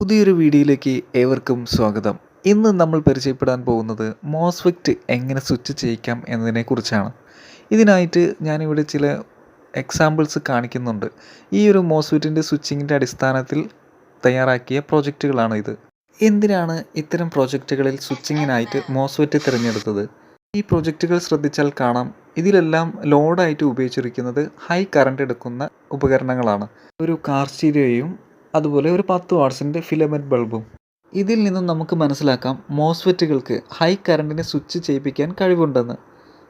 പുതിയൊരു വീഡിയോയിലേക്ക് ഏവർക്കും സ്വാഗതം. ഇന്ന് നമ്മൾ പരിചയപ്പെടാൻ പോകുന്നത് മോസ്ഫെറ്റ് എങ്ങനെ സ്വിച്ച് ചെയ്യിക്കാം എന്നതിനെക്കുറിച്ചാണ്. ഇതിനായിട്ട് ഞാനിവിടെ ചില എക്സാമ്പിൾസ് കാണിക്കുന്നുണ്ട്. ഈ ഒരു മോസ്ഫെറ്റിൻ്റെ സ്വിച്ചിങ്ങിൻ്റെ അടിസ്ഥാനത്തിൽ തയ്യാറാക്കിയ പ്രോജക്റ്റുകളാണ് ഇത്. എന്തിനാണ് ഇത്തരം പ്രോജക്റ്റുകളിൽ സ്വിച്ചിങ്ങിനായിട്ട് മോസ്ഫെറ്റ് തിരഞ്ഞെടുത്തത്? ഈ പ്രോജക്റ്റുകൾ ശ്രദ്ധിച്ചാൽ കാണാം, ഇതിലെല്ലാം ലോഡായിട്ട് ഉപയോഗിച്ചിരിക്കുന്നത് ഹൈ കറണ്ട് എടുക്കുന്ന ഉപകരണങ്ങളാണ്. ഒരു കാർ സ്റ്റീരിയോയും അതുപോലെ ഒരു 10 വാട്ട്സിൻ്റെ ഫിലമെൻറ്റ് ബൾബും. ഇതിൽ നിന്നും നമുക്ക് മനസ്സിലാക്കാം മോസ്ഫെറ്റുകൾക്ക് ഹൈ കറണ്ടിനെ സ്വിച്ച് ചെയ്യിപ്പിക്കാൻ കഴിവുണ്ടെന്ന്.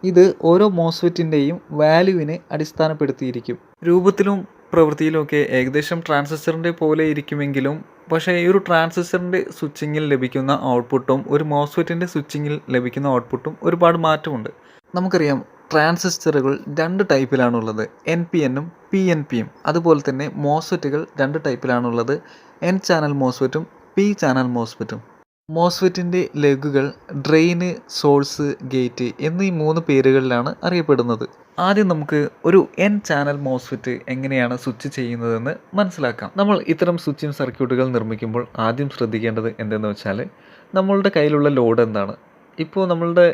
ഇത് ഓരോ മോസ്ഫെറ്റിൻ്റെയും വാല്യൂവിനെ അടിസ്ഥാനപ്പെടുത്തിയിരിക്കും. രൂപത്തിലും പ്രവൃത്തിയിലുമൊക്കെ ഏകദേശം ട്രാൻസിസ്റ്ററിൻ്റെ പോലെ ഇരിക്കുമെങ്കിലും പക്ഷേ ഈ ഒരു ട്രാൻസിസ്റ്ററിൻ്റെ സ്വിച്ചിങ്ങിൽ ലഭിക്കുന്ന ഔട്ട്പുട്ടും ഒരു മോസ്ഫെറ്റിൻ്റെ സ്വിച്ചിങ്ങിൽ ലഭിക്കുന്ന ഔട്ട്പുട്ടും ഒരുപാട് മാറ്റമുണ്ട്. നമുക്കറിയാം, ട്രാൻസിസ്റ്ററുകൾ രണ്ട് ടൈപ്പിലാണുള്ളത്, എൻ പി എന്നും പി എൻ പിയും. അതുപോലെ തന്നെ മോസ്ഫെറ്റുകൾ രണ്ട് ടൈപ്പിലാണുള്ളത്, എൻ ചാനൽ മോസ്ഫെറ്റും പി ചാനൽ മോസ്ഫെറ്റും. മോസ്ഫെറ്റിൻ്റെ ലെഗുകൾ ഡ്രെയിന്, സോഴ്സ്, ഗേറ്റ് എന്നീ 3 പേരുകളിലാണ് അറിയപ്പെടുന്നത്. ആദ്യം നമുക്ക് ഒരു എൻ ചാനൽ മോസ്ഫെറ്റ് എങ്ങനെയാണ് സ്വിച്ച് ചെയ്യുന്നതെന്ന് മനസ്സിലാക്കാം. നമ്മൾ ഇത്തരം സ്വിച്ചിങ് സർക്യൂട്ടുകൾ നിർമ്മിക്കുമ്പോൾ ആദ്യം ശ്രദ്ധിക്കേണ്ടത് എന്തെന്ന് വെച്ചാൽ, നമ്മളുടെ കയ്യിലുള്ള ലോഡ് എന്താണ്. ഇപ്പോൾ നമ്മളുടെ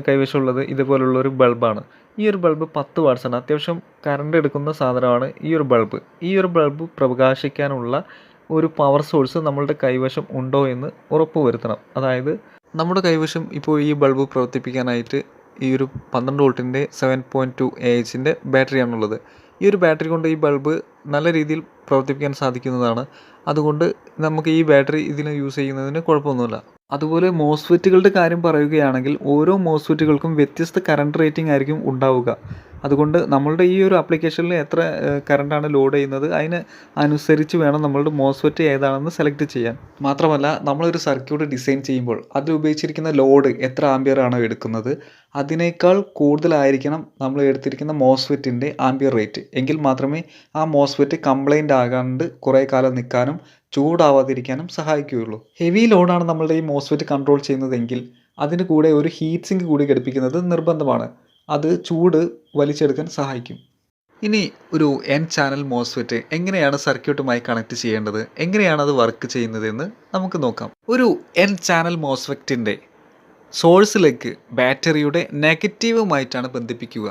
കൈവശമുള്ളത് ഇതുപോലുള്ള ഒരു ബൾബാണ്. ഈ ഒരു ബൾബ് 10 വാട്ട്സാണ്. അത്യാവശ്യം കറണ്ട് എടുക്കുന്ന സാധനമാണ് ഈ ഒരു ബൾബ്. ഈ ഒരു ബൾബ് പ്രകാശിക്കാനുള്ള ഒരു പവർ സോഴ്സ് നമ്മളുടെ കൈവശം ഉണ്ടോ എന്ന് ഉറപ്പ് വരുത്തണം. അതായത് നമ്മുടെ കൈവശം ഇപ്പോൾ ഈ ബൾബ് പ്രവർത്തിപ്പിക്കാനായിട്ട് ഈ ഒരു 12 വോൾട്ടിൻ്റെ 7.2 AHൻ്റെ ബാറ്ററിയാണുള്ളത്. ഈ ഒരു ബാറ്ററി കൊണ്ട് ഈ ബൾബ് നല്ല രീതിയിൽ പ്രവർത്തിപ്പിക്കാൻ സാധിക്കുന്നതാണ്. അതുകൊണ്ട് നമുക്ക് ഈ ബാറ്ററി ഇതിന് യൂസ് ചെയ്യുന്നതിന് കുഴപ്പമൊന്നുമില്ല. അതുപോലെ മോസ്ഫെറ്റുകളുടെ കാര്യം പറയുകയാണെങ്കിൽ ഓരോ മോസ്ഫെറ്റുകൾക്കും വ്യത്യസ്ത കറണ്ട് റേറ്റിംഗ് ആയിരിക്കും ഉണ്ടാവുക. അതുകൊണ്ട് നമ്മളുടെ ഈ ഒരു ആപ്ലിക്കേഷനിൽ എത്ര കറണ്ടാണ് ലോഡ് ചെയ്യുന്നത് അതിന് അനുസരിച്ച് വേണം നമ്മളുടെ മോസ്ഫെറ്റ് ഏതാണെന്ന് സെലക്ട് ചെയ്യാൻ. മാത്രമല്ല, നമ്മളൊരു സർക്യൂട്ട് ഡിസൈൻ ചെയ്യുമ്പോൾ അതിൽ ഉപയോഗിച്ചിരിക്കുന്ന ലോഡ് എത്ര ആംപിയർ ആണോ എടുക്കുന്നത് അതിനേക്കാൾ കൂടുതലായിരിക്കണം നമ്മൾ എടുത്തിരിക്കുന്ന മോസ്ഫെറ്റിൻ്റെ ആംപിയർ റേറ്റ്. എങ്കിൽ മാത്രമേ ആ മോസ്ഫെറ്റ് കംപ്ലൈൻ്റ് ആകാണ്ട് കുറേ കാലം നിൽക്കാനും ചൂടാവാതിരിക്കാനും സഹായിക്കുകയുള്ളൂ. ഹെവി ലോഡാണ് നമ്മളുടെ ഈ മോസ്ഫെറ്റ് കൺട്രോൾ ചെയ്യുന്നതെങ്കിൽ അതിന് കൂടെ ഒരു ഹീറ്റ് സിങ്ക് കൂടി ഘടിപ്പിക്കുന്നത് നിർബന്ധമാണ്. അത് ചൂട് വലിച്ചെടുക്കാൻ സഹായിക്കും. ഇനി ഒരു എൻ ചാനൽ മോസ്ഫെറ്റ് എങ്ങനെയാണ് സർക്യൂട്ടുമായി കണക്ട് ചെയ്യേണ്ടത്, എങ്ങനെയാണ് അത് വർക്ക് ചെയ്യുന്നതെന്ന് നമുക്ക് നോക്കാം. ഒരു എൻ ചാനൽ മോസ്ഫെറ്റിൻ്റെ സോഴ്സിലേക്ക് ബാറ്ററിയുടെ നെഗറ്റീവുമായിട്ടാണ് ബന്ധിപ്പിക്കുക.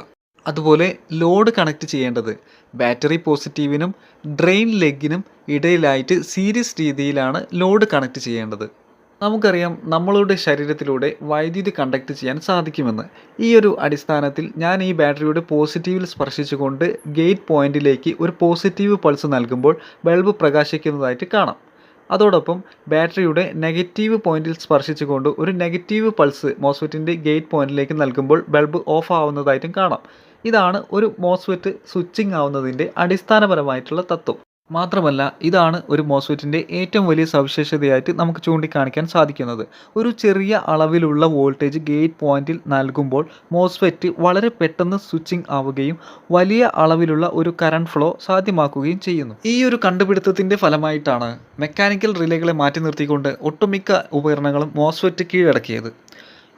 അതുപോലെ ലോഡ് കണക്ട് ചെയ്യേണ്ടത് ബാറ്ററി പോസിറ്റീവിനും ഡ്രെയിൻ ലെഗിനും ഇടയിലായിട്ട് സീരീസ് രീതിയിലാണ് ലോഡ് കണക്ട് ചെയ്യേണ്ടത്. നമുക്കറിയാം, നമ്മളുടെ ശരീരത്തിലൂടെ വൈദ്യുതി കണ്ടക്ട് ചെയ്യാൻ സാധിക്കുമെന്ന്. ഈ ഒരു അടിസ്ഥാനത്തിൽ ഞാൻ ഈ ബാറ്ററിയുടെ പോസിറ്റീവിൽ സ്പർശിച്ചുകൊണ്ട് ഗേറ്റ് പോയിന്റിലേക്ക് ഒരു പോസിറ്റീവ് പൾസ് നൽകുമ്പോൾ ബൾബ് പ്രകാശിക്കുന്നതായിട്ട് കാണാം. അതോടൊപ്പം ബാറ്ററിയുടെ നെഗറ്റീവ് പോയിന്റിൽ സ്പർശിച്ചുകൊണ്ട് ഒരു നെഗറ്റീവ് പൾസ് മോസ്ഫെറ്റിൻ്റെ ഗേറ്റ് പോയിന്റിലേക്ക് നൽകുമ്പോൾ ബൾബ് ഓഫ് ആവുന്നതായിട്ടും കാണാം. ഇതാണ് ഒരു മോസ്ഫെറ്റ് സ്വിച്ചിങ് ആവുന്നതിൻ്റെ അടിസ്ഥാനപരമായിട്ടുള്ള തത്വം. മാത്രമല്ല, ഇതാണ് ഒരു മോസ്ഫെറ്റിൻ്റെ ഏറ്റവും വലിയ സവിശേഷതയായിട്ട് നമുക്ക് ചൂണ്ടിക്കാണിക്കാൻ സാധിക്കുന്നത്. ഒരു ചെറിയ അളവിലുള്ള വോൾട്ടേജ് ഗേറ്റ് പോയിന്റിൽ നൽകുമ്പോൾ മോസ്ഫെറ്റ് വളരെ പെട്ടെന്ന് സ്വിച്ചിങ് ആവുകയും വലിയ അളവിലുള്ള ഒരു കറണ്ട് ഫ്ലോ സാധ്യമാക്കുകയും ചെയ്യുന്നു. ഈ ഒരു കണ്ടുപിടുത്തത്തിൻ്റെ ഫലമായിട്ടാണ് മെക്കാനിക്കൽ റിലേകളെ മാറ്റി നിർത്തിക്കൊണ്ട് ഒട്ടുമിക്ക ഉപകരണങ്ങളും മോസ്ഫെറ്റ് കീഴടക്കിയത്.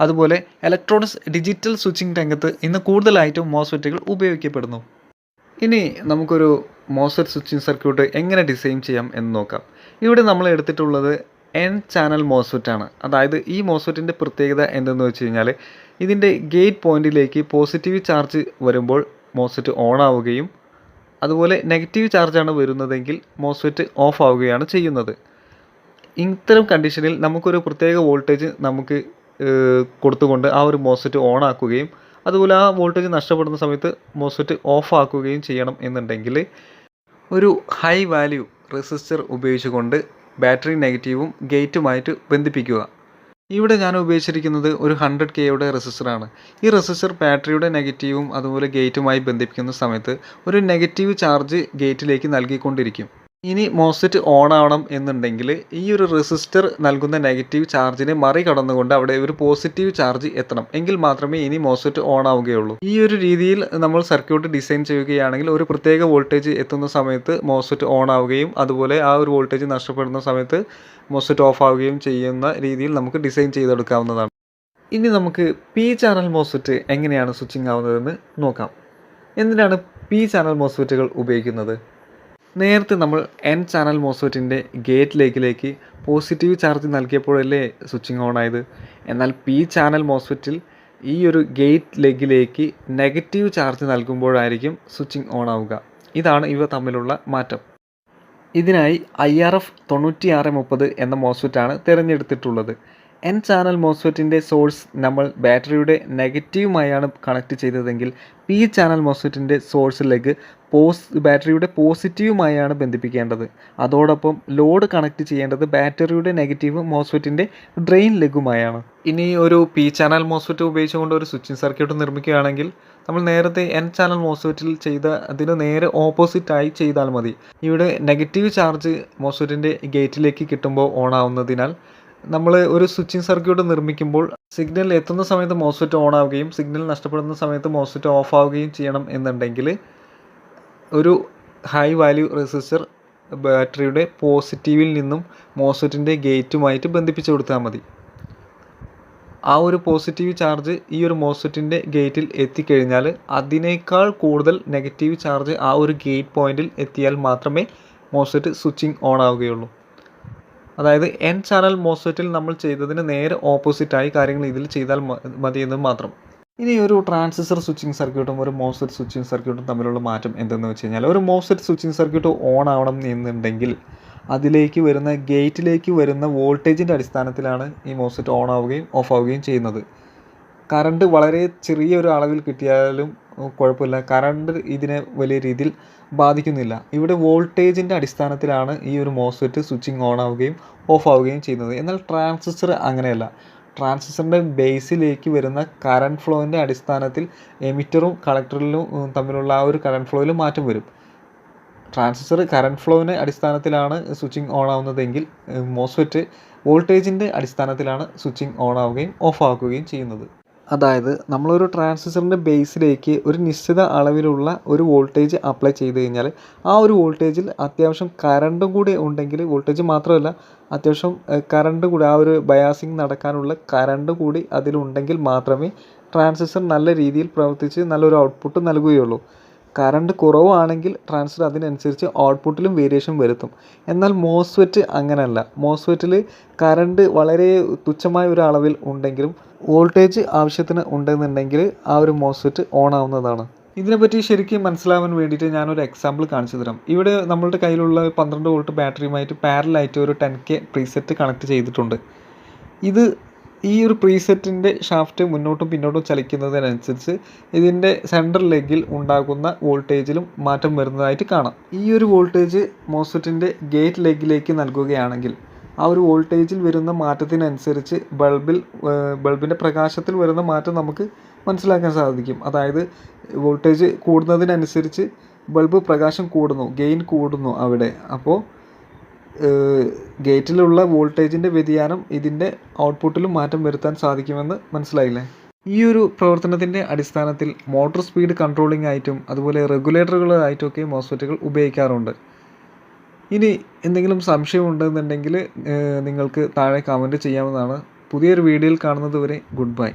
അതുപോലെ ഇലക്ട്രോണിക്സ് ഡിജിറ്റൽ സ്വിച്ചിങ് രംഗത്ത് ഇന്ന് കൂടുതലായിട്ടും മോസ്ഫെറ്റുകൾ ഉപയോഗിക്കപ്പെടുന്നു. ഇനി നമുക്കൊരു മോസ്ഫെറ്റ് സ്വിച്ചിങ് സർക്യൂട്ട് എങ്ങനെ ഡിസൈൻ ചെയ്യാം എന്ന് നോക്കാം. ഇവിടെ നമ്മൾ എടുത്തിട്ടുള്ളത് എൻ ചാനൽ മോസ്ഫെറ്റ് ആണ്. അതായത് ഈ മോസ്ഫെറ്റിൻ്റെ പ്രത്യേകത എന്തെന്ന് വെച്ച് കഴിഞ്ഞാൽ, ഇതിൻ്റെ ഗേറ്റ് പോയിന്റിലേക്ക് പോസിറ്റീവ് ചാർജ് വരുമ്പോൾ മോസ്ഫെറ്റ് ഓൺ ആവുകയും അതുപോലെ നെഗറ്റീവ് ചാർജാണ് വരുന്നതെങ്കിൽ മോസ്ഫെറ്റ് ഓഫ് ആവുകയാണ് ചെയ്യുന്നത്. ഇത്തരം കണ്ടീഷനിൽ നമുക്കൊരു പ്രത്യേക വോൾട്ടേജ് നമുക്ക് കൊടുത്തുകൊണ്ട് ആ ഒരു മോസ്ഫെറ്റ് ഓൺ ആക്കുകയും അതുപോലെ ആ വോൾട്ടേജ് നഷ്ടപ്പെടുന്ന സമയത്ത് മോസ്ഫെറ്റ് ഓഫ് ആക്കുകയും ചെയ്യണം എന്നുണ്ടെങ്കിൽ ഒരു ഹൈ വാല്യൂ റെസിസ്റ്റർ ഉപയോഗിച്ചുകൊണ്ട് ബാറ്ററി നെഗറ്റീവും ഗേറ്റുമായിട്ട് ബന്ധിപ്പിക്കുക. ഇവിടെ ഞാൻ ഉപയോഗിച്ചിരിക്കുന്നത് ഒരു 100K റെസിസ്റ്ററാണ്. ഈ റെസിസ്റ്റർ ബാറ്ററിയുടെ നെഗറ്റീവും അതുപോലെ ഗേറ്റുമായി ബന്ധിപ്പിക്കുന്ന സമയത്ത് ഒരു നെഗറ്റീവ് ചാർജ് ഗേറ്റിലേക്ക് നൽകിക്കൊണ്ടിരിക്കും. ഇനി മോസ്ഫെറ്റ് ഓൺ ആവണം എന്നുണ്ടെങ്കിൽ ഈ ഒരു റെസിസ്റ്റർ നൽകുന്ന നെഗറ്റീവ് ചാർജിനെ മറികടന്നുകൊണ്ട് അവിടെ ഒരു പോസിറ്റീവ് ചാർജ് എത്തണം. എങ്കിൽ മാത്രമേ ഇനി മോസ്ഫെറ്റ് ഓൺ ആവുകയുള്ളൂ. ഈ ഒരു രീതിയിൽ നമ്മൾ സർക്യൂട്ട് ഡിസൈൻ ചെയ്യുകയാണെങ്കിൽ ഒരു പ്രത്യേക വോൾട്ടേജ് എത്തുന്ന സമയത്ത് മോസ്ഫെറ്റ് ഓൺ ആവുകയും അതുപോലെ ആ ഒരു വോൾട്ടേജ് നഷ്ടപ്പെടുന്ന സമയത്ത് മോസ്ഫെറ്റ് ഓഫ് ആവുകയും ചെയ്യുന്ന രീതിയിൽ നമുക്ക് ഡിസൈൻ ചെയ്തെടുക്കാവുന്നതാണ്. ഇനി നമുക്ക് പി ചാനൽ മോസ്ഫെറ്റ് എങ്ങനെയാണ് സ്വിച്ചിങ് ആവുന്നതെന്ന് നോക്കാം. എന്തിനാണ് പി ചാനൽ മോസ്ഫെറ്റുകൾ ഉപയോഗിക്കുന്നത്? നേരത്തെ നമ്മൾ എൻ ചാനൽ മോസ്ഫെറ്റിൻ്റെ ഗേറ്റ് ലെഗിലേക്ക് പോസിറ്റീവ് ചാർജ് നൽകിയപ്പോഴല്ലേ സ്വിച്ചിങ് ഓൺ ആയത്. എന്നാൽ പി ചാനൽ മോസ്ഫെറ്റിൽ ഈ ഒരു ഗേറ്റ് ലെഗിലേക്ക് നെഗറ്റീവ് ചാർജ് നൽകുമ്പോഴായിരിക്കും സ്വിച്ചിങ് ഓൺ ആവുക. ഇതാണ് ഇവ തമ്മിലുള്ള മാറ്റം. ഇതിനായി IRF 9630 എന്ന മോസ്ഫെറ്റാണ് തിരഞ്ഞെടുത്തിട്ടുള്ളത്. എൻ ചാനൽ മോസ്ഫെറ്റിൻ്റെ സോഴ്സ് നമ്മൾ ബാറ്ററിയുടെ നെഗറ്റീവുമായാണ് കണക്ട് ചെയ്തതെങ്കിൽ പി ചാനൽ മോസ്ഫെറ്റിൻ്റെ സോഴ്സ് ലെഗ് ബാറ്ററിയുടെ പോസിറ്റീവുമായാണ് ബന്ധിപ്പിക്കേണ്ടത്. അതോടൊപ്പം ലോഡ് കണക്ട് ചെയ്യേണ്ടത് ബാറ്ററിയുടെ നെഗറ്റീവ് മോസ്ഫെറ്റിൻ്റെ ഡ്രെയിൻ ലെഗുമായാണ്. ഇനി ഒരു പി ചാനൽ മോസ്ഫെറ്റ് ഉപയോഗിച്ചുകൊണ്ട് ഒരു സ്വിച്ചിങ് സർക്യൂട്ട് നിർമ്മിക്കുകയാണെങ്കിൽ നമ്മൾ നേരത്തെ എൻ ചാനൽ മോസ്ഫെറ്റിൽ ചെയ്ത അതിന് നേരെ ഓപ്പോസിറ്റായി ചെയ്താൽ മതി. ഇവിടെ നെഗറ്റീവ് ചാർജ് മോസ്ഫെറ്റിൻ്റെ ഗേറ്റിലേക്ക് കിട്ടുമ്പോൾ ഓൺ ആവുന്നതിനാൽ നമ്മൾ ഒരു സ്വിച്ചിങ് സർക്യൂട്ട് നിർമ്മിക്കുമ്പോൾ സിഗ്നൽ എത്തുന്ന സമയത്ത് മോസ്ഫെറ്റ് ഓൺ ആവുകയും സിഗ്നൽ നഷ്ടപ്പെടുന്ന സമയത്ത് മോസ്ഫെറ്റ് ഓഫ് ആവുകയും ചെയ്യണം എന്നുണ്ടെങ്കിൽ ഒരു ഹൈ വാല്യൂ റെസിസ്റ്റർ ബാറ്ററിയുടെ പോസിറ്റീവിൽ നിന്നും മോസ്ഫെറ്റിൻ്റെ ഗേറ്റുമായിട്ട് ബന്ധിപ്പിച്ച് കൊടുത്താൽ മതി. ആ ഒരു പോസിറ്റീവ് ചാർജ് ഈ ഒരു മോസ്ഫെറ്റിൻ്റെ ഗേറ്റിൽ എത്തിക്കഴിഞ്ഞാൽ അതിനേക്കാൾ കൂടുതൽ നെഗറ്റീവ് ചാർജ് ആ ഒരു ഗേറ്റ് പോയിന്റിൽ എത്തിയാൽ മാത്രമേ മോസ്ഫെറ്റ് സ്വിച്ചിങ് ഓൺ ആവുകയുള്ളൂ. അതായത് എൻ ചാനൽ മോസ്ഫെറ്റിൽ നമ്മൾ ചെയ്തതിന് നേരെ ഓപ്പോസിറ്റായി കാര്യങ്ങൾ ഇതിൽ ചെയ്താൽ മതിയെന്ന് മാത്രം. ഇനി ഒരു ട്രാൻസിസ്റ്റർ സ്വിച്ചിങ് സർക്യൂട്ടും ഒരു മോസ്ഫെറ്റ് സ്വിച്ചിങ് സർക്യൂട്ടും തമ്മിലുള്ള മാറ്റം എന്തെന്ന് വെച്ച് കഴിഞ്ഞാൽ, ഒരു മോസ്ഫെറ്റ് സ്വിച്ചിങ് സർക്യൂട്ട് ഓൺ ആവണം എന്നുണ്ടെങ്കിൽ അതിലേക്ക് വരുന്ന ഗേറ്റിലേക്ക് വരുന്ന വോൾട്ടേജിൻ്റെ അടിസ്ഥാനത്തിലാണ് ഈ മോസ്ഫെറ്റ് ഓൺ ആവുകയും ഓഫ് ആവുകയും ചെയ്യുന്നത്. കറണ്ട് വളരെ ചെറിയൊരു അളവിൽ കിട്ടിയാലും കുഴപ്പമില്ല, കറണ്ട് ഇതിനെ വലിയ രീതിയിൽ ബാധിക്കുന്നില്ല. ഇവിടെ വോൾട്ടേജിൻ്റെ അടിസ്ഥാനത്തിലാണ് ഈ ഒരു മോസ്ഫെറ്റ് സ്വിച്ചിങ് ഓൺ ആവുകയും ഓഫ് ആവുകയും ചെയ്യുന്നത്. എന്നാൽ ട്രാൻസിസ്റ്റർ അങ്ങനെയല്ല. ട്രാൻസിസ്റ്ററിൻ്റെ ബേസിലേക്ക് വരുന്ന കറണ്ട് ഫ്ലോയിൻ്റെ അടിസ്ഥാനത്തിൽ എമിറ്ററും കളക്ടറിലും തമ്മിലുള്ള ആ ഒരു കറണ്ട് ഫ്ലോയിൽ മാറ്റം വരും. ട്രാൻസിസ്റ്റർ കറണ്ട് ഫ്ലോവിൻ്റെ അടിസ്ഥാനത്തിലാണ് സ്വിച്ചിങ് ഓൺ ആവുന്നതെങ്കിൽ മോസ്ഫെറ്റ് വോൾട്ടേജിൻ്റെ അടിസ്ഥാനത്തിലാണ് സ്വിച്ചിങ് ഓൺ ആവുകയും ഓഫ് ആക്കുകയും ചെയ്യുന്നത്. അതായത് നമ്മളൊരു ട്രാൻസിസ്റ്ററിൻ്റെ ബേസിലേക്ക് ഒരു നിശ്ചിത അളവിലുള്ള ഒരു വോൾട്ടേജ് അപ്ലൈ ചെയ്ത് കഴിഞ്ഞാൽ ആ ഒരു വോൾട്ടേജിൽ അത്യാവശ്യം കറണ്ടും കൂടി ഉണ്ടെങ്കിൽ, വോൾട്ടേജ് മാത്രമല്ല അത്യാവശ്യം കറണ്ട് കൂടി, ആ ഒരു ബയാസിങ് നടക്കാനുള്ള കറണ്ട് കൂടി അതിലുണ്ടെങ്കിൽ മാത്രമേ ട്രാൻസിസ്റ്റർ നല്ല രീതിയിൽ പ്രവർത്തിച്ച് നല്ലൊരു ഔട്ട്പുട്ട് നൽകുകയുള്ളൂ. കറണ്ട് കുറവാണെങ്കിൽ ട്രാൻസിസ്റ്റർ അതിനനുസരിച്ച് ഔട്ട്പുട്ടിലും വേരിയേഷൻ വരുത്തും. എന്നാൽ മോസ്ഫെറ്റ് അങ്ങനെയല്ല. മോസ്ഫെറ്റിൽ കറണ്ട് വളരെ തുച്ഛമായ ഒരു അളവിൽ ഉണ്ടെങ്കിലും വോൾട്ടേജ് ആവശ്യത്തിന് ഉണ്ടെന്നുണ്ടെങ്കിൽ ആ ഒരു മോസ്ഫെറ്റ് ഓൺ ആവുന്നതാണ്. ഇതിനെപ്പറ്റി ശരിക്കും മനസ്സിലാവാൻ വേണ്ടിയിട്ട് ഞാനൊരു എക്സാമ്പിൾ കാണിച്ചു തരാം. ഇവിടെ നമ്മളുടെ കയ്യിലുള്ള 12 വോൾട്ട് ബാറ്ററിയുമായിട്ട് പാരലായിട്ട് ഒരു 10K പ്രീസെറ്റ് കണക്ട് ചെയ്തിട്ടുണ്ട്. ഈ ഒരു പ്രീസെറ്റിൻ്റെ ഷാഫ്റ്റ് മുന്നോട്ടും പിന്നോട്ടും ചലിക്കുന്നതിനനുസരിച്ച് ഇതിൻ്റെ സെൻട്രൽ ലെഗിൽ ഉണ്ടാകുന്ന വോൾട്ടേജിലും മാറ്റം വരുന്നതായിട്ട് കാണാം. ഈ ഒരു വോൾട്ടേജ് മോസ്ഫെറ്റിൻ്റെ ഗേറ്റ് ലെഗിലേക്ക് നൽകുകയാണെങ്കിൽ ആ ഒരു വോൾട്ടേജിൽ വരുന്ന മാറ്റത്തിനനുസരിച്ച് ബൾബിൻ്റെ പ്രകാശത്തിൽ വരുന്ന മാറ്റം നമുക്ക് മനസ്സിലാക്കാൻ സാധിക്കും. അതായത് വോൾട്ടേജ് കൂടുന്നതിനനുസരിച്ച് ബൾബ് പ്രകാശം കൂടുന്നു, ഗെയിൻ കൂടുന്നു അവിടെ. അപ്പോൾ ഗേറ്റിലുള്ള വോൾട്ടേജിൻ്റെ വ്യതിയാനം ഇതിൻ്റെ ഔട്ട്പുട്ടിലും മാറ്റം വരുത്താൻ സാധിക്കുമെന്ന് മനസ്സിലായില്ലേ. ഈ ഒരു പ്രവർത്തനത്തിൻ്റെ അടിസ്ഥാനത്തിൽ മോട്ടോർ സ്പീഡ് കൺട്രോളിംഗ് ആയിട്ടും അതുപോലെ റെഗുലേറ്ററുകളായിട്ടുമൊക്കെ മോസ്ഫെറ്റുകൾ ഉപയോഗിക്കാറുണ്ട്. ഇനി എന്തെങ്കിലും സംശയമുണ്ടെന്നുണ്ടെങ്കിൽ നിങ്ങൾക്ക് താഴെ കമൻറ്റ് ചെയ്യാവുന്നതാണ്. പുതിയൊരു വീഡിയോയിൽ കാണുന്നത് വരെ ഗുഡ് ബൈ.